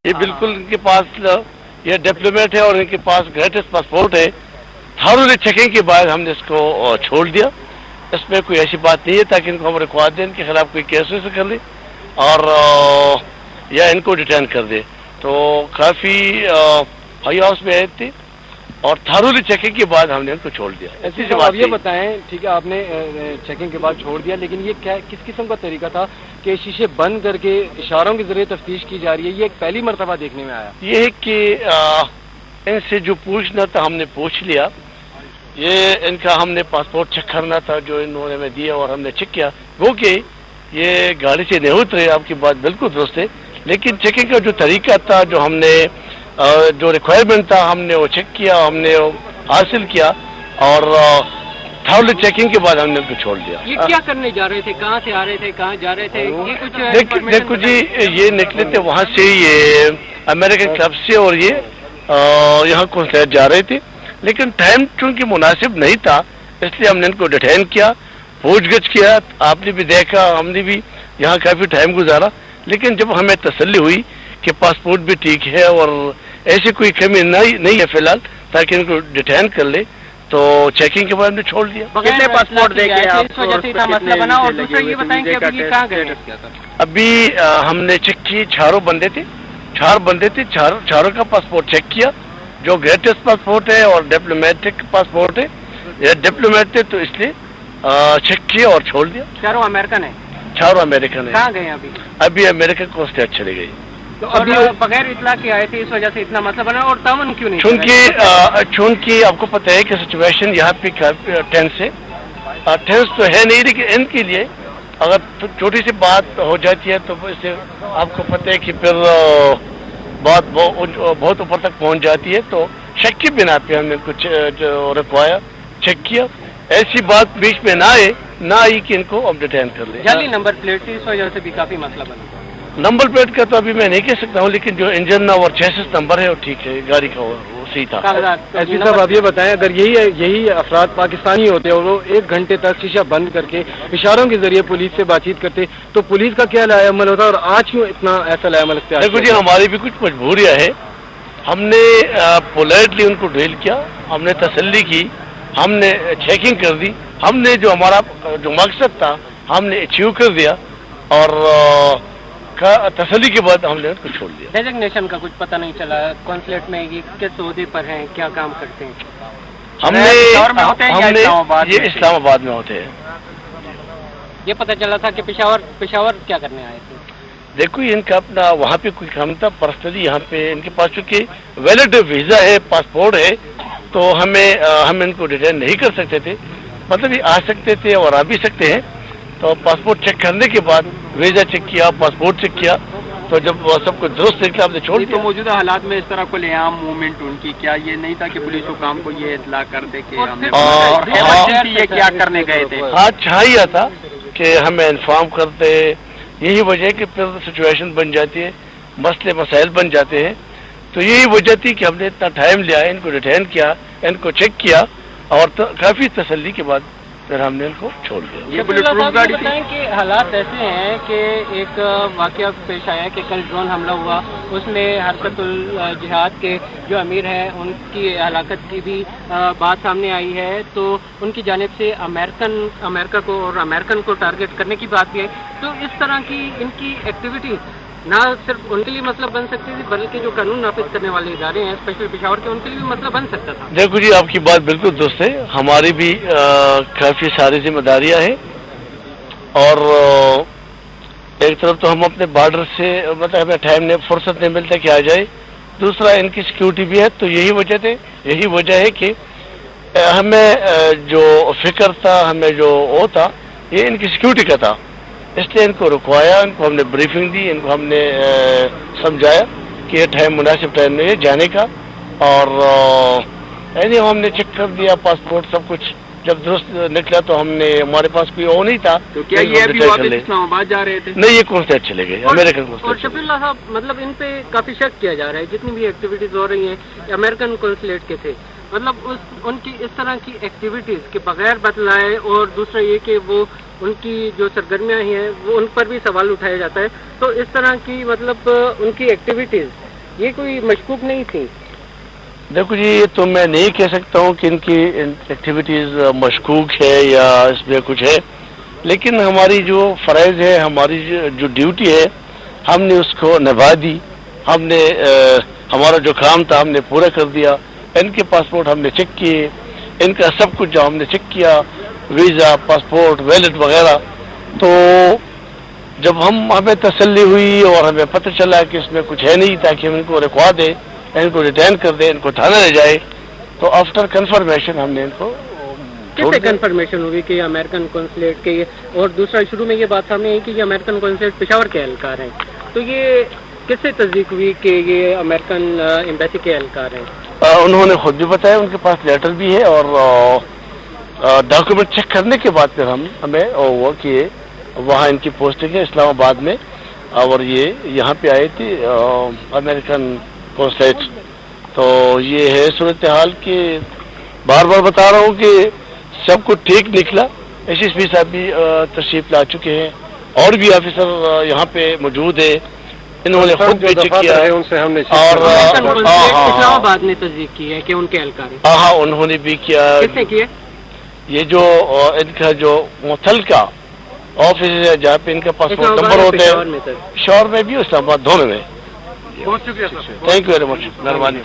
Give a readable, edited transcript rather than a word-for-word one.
یہ بالکل ان کے پاس یہ ڈپلومیٹ ہے اور ان کے پاس گریٹسٹ پاسپورٹ ہے. تھرولی چیکنگ کے بعد ہم نے اس کو چھوڑ دیا. اس میں کوئی ایسی بات نہیں ہے تاکہ ان کو ہم رکوا دیں ان کے خلاف کوئی کیس ویسے کر لیں اور یا ان کو ڈیٹین کر دیں. تو کافی ہائی ہاؤس میں آئے تھے اور تھرولی چیکنگ کے بعد ہم نے ان کو چھوڑ دیا. ایسی سے آپ یہ بتائیں، ٹھیک ہے آپ نے چیکنگ کے بعد چھوڑ دیا، لیکن یہ کیا کس قسم کا طریقہ تھا کہ شیشے بند کر کے اشاروں کے ذریعے تفتیش کی جا رہی ہے؟ یہ ایک پہلی مرتبہ دیکھنے میں آیا. یہ ہے کہ ان سے جو پوچھنا تھا ہم نے پوچھ لیا. یہ ان کا ہم نے پاسپورٹ چیک کرنا تھا جو انہوں نے ہمیں دیا اور ہم نے چیک کیا. وہ کہ یہ گاڑی سے نہیں اترے، آپ کی بات بالکل درست ہے، لیکن چیکنگ کا جو طریقہ تھا جو ہم نے جو ریکوائرمنٹ تھا ہم نے وہ چیک کیا، ہم نے وہ حاصل کیا اور تھرولی چیکنگ کے بعد ہم نے ان کو چھوڑ دیا. یہ کیا کرنے جا رہے تھے؟ کہاں سے آ رہے تھے؟ کہاں جا رہے تھے؟ دیکھو جی، یہ نکلے تھے وہاں سے، یہ امریکن کلب سے اور یہ یہاں کنسرٹ جا رہے تھے، لیکن ٹائم چونکہ مناسب نہیں تھا اس لیے ہم نے ان کو ڈیٹین کیا، پوچھ گچھ کیا. آپ نے بھی دیکھا، ہم نے بھی یہاں کافی ٹائم گزارا، لیکن جب ہمیں تسلی ہوئی کہ پاسپورٹ بھی ٹھیک ہے اور ایسی کوئی کمی نہیں ہے فی الحال تاکہ ان کو ڈیٹین کر لے، تو چیکنگ کے بعد ہم نے چھوڑ دیا. کتنے پاسپورٹ دیکھے اس وجہ سے اتنا مسئلہ بنا؟ اور دوسرا یہ بتائیں کہ ابھی یہ کہاں گئے؟ ابھی ہم نے چیک کی، چار بندے تھے، چاروں کا پاسپورٹ چیک کیا. جو گریٹسٹ پاسپورٹ ہے اور ڈپلومیٹک پاسپورٹ ہے، یہ ڈپلومیٹ تھے تو اس لیے چیک کیا اور چھوڑ دیا. چاروں امریکن ہیں؟ چاروں امریکن ہیں. کہاں گئے ابھی امریکن کونسلیٹ چلے گئی. تو ابھی بغیر اطلاع کے آئے تھے، اس وجہ سے اتنا مسئلہ بنا. اور تعاون کیوں نہیں؟ چونکہ آپ کو پتہ ہے کہ سچویشن یہاں پہ ٹینس ہے، ٹینس تو ہے نہیں، لیکن ان کے لیے اگر چھوٹی سی بات ہو جاتی ہے تو اس سے آپ کو پتہ ہے کہ پھر بات بہت اوپر تک پہنچ جاتی ہے. تو شک کی بنا پہ ہم نے کچھ رکوایا، چیک کیا، ایسی بات بیچ میں نہ آئی کہ ان کو اب ڈیٹین کر لیں. جعلی نمبر پلیٹ تھی، اس وجہ سے بھی کافی مسئلہ بنا. نمبر پلیٹ کا تو ابھی میں نہیں کہہ سکتا ہوں، لیکن جو انجن اور چیسس نمبر ہے وہ ٹھیک ہے، گاڑی کا وہ صحیح تھا. ایس پی صاحب آپ یہ بتائیں، اگر یہی افراد پاکستانی ہوتے اور وہ 1 گھنٹے تک شیشہ بند کر کے اشاروں کے ذریعے پولیس سے بات چیت کرتے تو پولیس کا کیا لائے عمل ہوتا؟ اور آج کیوں اتنا ایسا لائے عمل اختیار؟ دیکھو جی، ہماری بھی کچھ مجبوریاں ہیں. ہم نے پولائٹلی ان کو ڈیل کیا، ہم نے تسلی کی، ہم نے چیکنگ کر دی، ہم نے جو ہمارا جو مقصد تھا ہم نے اچیو کر دیا اور تسلی کے بعد ہم نے ان کو چھوڑ دیا. ڈیزگنیشن کا کچھ پتہ نہیں چلا کانسلیٹ میں یہ کس عہدے پر ہیں، کیا کام کرتے ہیں؟ ہم نے یہ اسلام آباد میں ہوتے ہیں. یہ پتہ چلا تھا کہ پشاور کیا کرنے آئے تھے؟ دیکھو ان کا اپنا وہاں پہ کوئی کام تھا پرسنلی، یہاں پہ ان کے پاس چونکہ ویلڈ ویزا ہے، پاسپورٹ ہے، تو ہم ان کو ڈیٹین نہیں کر سکتے تھے. مطلب یہ آ سکتے تھے اور آ بھی سکتے ہیں. تو پاسپورٹ چیک کرنے کے بعد ویزا چیک کیا، پاسپورٹ چیک کیا، تو جب سب کچھ درست نکلا ہم نے چھوڑ دیا. تو موجودہ حالات میں اس طرح کو لے عام موومنٹ ان کی کیا یہ نہیں تھا کہ پولیس حکام کو یہ اطلاع کر دے کہ یہ کیا کرنے گئے تھے؟ ہاں چاہیے تھا کہ ہمیں انفارم کرتے. یہی وجہ ہے کہ پھر سچویشن بن جاتی ہے، مسئلے مسائل بن جاتے ہیں. تو یہی وجہ تھی کہ ہم نے اتنا ٹائم لیا، ان کو ڈیٹین کیا، ان کو چیک کیا اور کافی تسلی کے بعد پھر ہم نے ان کو چھوڑ دیا. یہ بلٹ پروف گاڑی بتائیں کہ حالات ایسے ہیں کہ ایک واقعہ پیش آیا کہ کل ڈرون حملہ ہوا، اس میں حرکت الجہاد کے جو امیر ہیں ان کی ہلاکت کی بھی بات سامنے آئی ہے. تو ان کی جانب سے امریکہ کو اور امریکن کو ٹارگٹ کرنے کی بات بھی ہے. تو اس طرح کی ان کی ایکٹیویٹیز نہ صرف ان کے لیے مسئلہ بن سکتی تھی بلکہ جو قانون نافذ کرنے والے ادارے ہیں اسپیشل پشاور کے، ان کے لیے بھی مسئلہ بن سکتا تھا. دیکھو جی، آپ کی بات بالکل درست ہے. ہماری بھی کافی ساری ذمہ داریاں ہیں اور ایک طرف تو ہم اپنے بارڈر سے مطلب ہمیں ٹائم نہیں، فرصت نہیں ملتا کہ آ جائے. دوسرا ان کی سیکیورٹی بھی ہے. تو یہی وجہ ہے کہ ہمیں جو فکر تھا، ہمیں جو وہ تھا، یہ ان کی سیکیورٹی کا تھا. اس لیے ان کو رکوایا، ان کو ہم نے بریفنگ دی، ان کو ہم نے سمجھایا کہ یہ ٹائم مناسب ٹائم نہیں ہے جانے کا. اور ہم نے چیک کر دیا پاسپورٹ سب کچھ، جب درست نکلا تو ہم نے، ہمارے پاس کوئی وہ نہیں تھا. تو کیا یہ ابھی واپس اسلام آباد جا رہے تھے؟ نہیں، یہ کونسلیٹ چلے گئے، امریکن کونسلیٹ. اور شفیع اللہ صاحب، مطلب ان پہ کافی شک کیا جا رہا ہے، جتنی بھی ایکٹیویٹیز ہو رہی ہیں امریکن کونسلیٹ کے تھے، مطلب ان کی اس طرح کی ایکٹیویٹیز کے بغیر بتلائے. اور دوسرا یہ کہ وہ ان کی جو سرگرمیاں ہیں وہ ان پر بھی سوال اٹھایا جاتا ہے. تو اس طرح کی مطلب ان کی ایکٹیویٹیز یہ کوئی مشکوک نہیں تھی؟ دیکھو جی، یہ تو میں نہیں کہہ سکتا ہوں کہ ان کی ایکٹیویٹیز مشکوک ہے یا اس میں کچھ ہے، لیکن ہماری جو فرائض ہے، ہماری جو ڈیوٹی ہے، ہم نے اس کو نبھا دی. ہم نے ہمارا جو کام تھا ہم نے پورا کر دیا. ان کے پاسپورٹ ہم نے چیک کیے، ان کا سب کچھ جو ہم نے چیک کیا، ویزا، پاسپورٹ، ویلٹ وغیرہ. تو جب ہمیں تسلی ہوئی اور ہمیں پتہ چلا کہ اس میں کچھ ہے نہیں تاکہ ہم ان کو رکوا دیں، ان کو ریٹین کر دیں، ان کو تھانہ لے جائے، تو آفٹر کنفرمیشن ہم نے ان کو کیسے کنفرمیشن ہوئی کہ یہ امریکن کونسلیٹ کے، اور دوسرا شروع میں یہ بات سامنے آئی کہ یہ امریکن کونسلیٹ پشاور کے اہلکار ہیں، تو یہ کس سے تصدیق ہوئی کہ یہ امریکن ایمبیسی کے اہلکار ہیں؟ انہوں نے خود بھی بتایا، ان کے پاس لیٹر بھی ہے، اور ڈاکومنٹ چیک کرنے کے بعد پھر ہمیں وہ کہ وہاں ان کی پوسٹنگ ہے اسلام آباد میں، اور یہ یہاں پہ آئے تھے امریکن کونسلیٹ. تو یہ ہے صورتحال کہ بار بار بتا رہا ہوں کہ سب کچھ ٹھیک نکلا. ایس ایس پی صاحب بھی تشریف لا چکے ہیں، اور بھی آفیسر یہاں پہ موجود ہے، انہوں نے خود بھی چیک کیا ہے. اور اسلام آباد نے تصدیق کی ہے کہ ان کے اہلکار ہیں؟ ہاں انہوں نے بھی کیا. کس نے کیے؟ یہ جو ان کا جو متھل کا آفس ہے جہاں پہ ان کا پاسپورٹ نمبر ہوتے ہیں، شہر میں بھی اسلام آباد دونوں میں. بہت شکریہ سر. تھینک یو ویری مچ، مہربانی.